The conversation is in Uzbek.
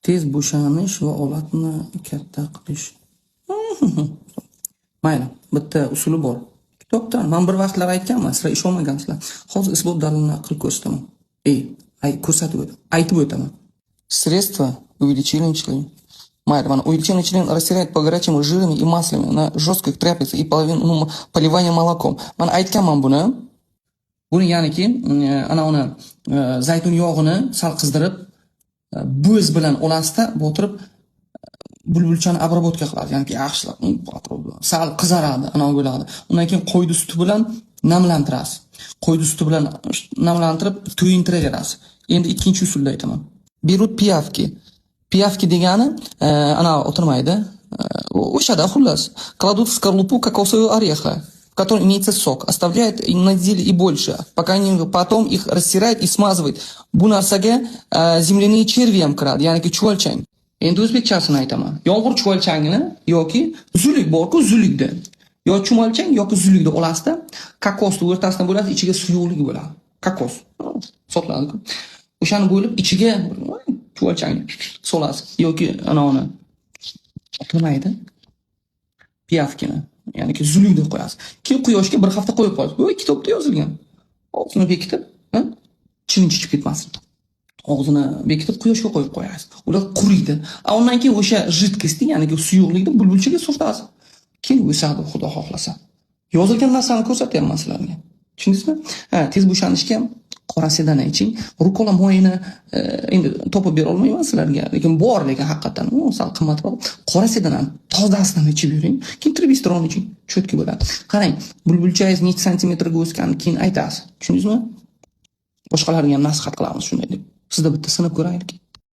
Tez bo'shanish va olatni katta qilish. Mayli, bitta usuli bor. Kitobdan men bir vaqtlar aytganman, sizlar ishonmagansizlar. Hozir isbot dalilini qilib ko'rsataman. Aytib o'taman. Средства увеличения члена. Майя, увеличение члена растирает по горячим жирами и маслами на жестких тряпицах и поливание молоком. Man aytganman buni. Buni ya'niki ana uni zaytun yog'ini sal qizdirib, bo'z bilan olasida botirib bulbulchani обработка qiladi. Ya'ni yaxshilab sal qizaradi, ana bo'ladi. Undan keyin qo'ydi suti bilan namlantirasiz. Qo'ydi suti bilan namlantirib to'yintirasiz. Endi ikkinchi usulda aytaman. Berut piyavki. Piyavki degani ana o'tirmaydi. O'shada xullas. Кладут в скорлупу кокосового ореха, в котором имеется сок, оставляют на неделю и больше, пока они потом их rastирают и смазывают. Bu narsaga земляные черви ham kiradi, ya'ni chuvalchang. Endi o'zbekchasini aytaman. Yomg'ir chuvalchangini yoki zulik bor-ku, zulikda. Yo chuvalchang yoki zulikda olasida kokosni o'rtasidan bo'ladi, ichiga suyuqlik bo'ladi. Kokos. Sotiladi-ku. O'shani bo'lib ichiga chuvalchangni solasiz yoki ana uni o'tirmaydi. Piyavkini, ya'ni zulikda qo'yasiz. Keyin quyoshga bir hafta qo'yib qo'yasiz. Bu kitobda yozilgan. Og'zini bekitib, chivin chiqib ketmasin. Og'zini bekitib quyoshga qo'yib qo'yasiz. Ular quriydi. Undan keyin o'sha jidkostni, ya'ni suyuqlikni bulbulchaga surtasiz. Keyin o'sadi, xudo xohlasa. Yozilgan narsani ko'rsatyapman sizlarga. Tushundingizmi? Tez bo'shanishga qora sedana iching. Rukola moyini endi topib bera olmayman sizlarga, lekin bor, lekin haqiqatan u sal qimmatroq. Qora sedanani tozasidan ichib yuring. Keyin tribistron iching. Cho'tki bo'ladi. Qarang, bulbulchangiz necha santimetrga o'sganini keyin aytasiz. Tushundingizmi? Boshqalarga ham nasihat qilamiz shunday deb. Sizda bitta sinib ko'raylik.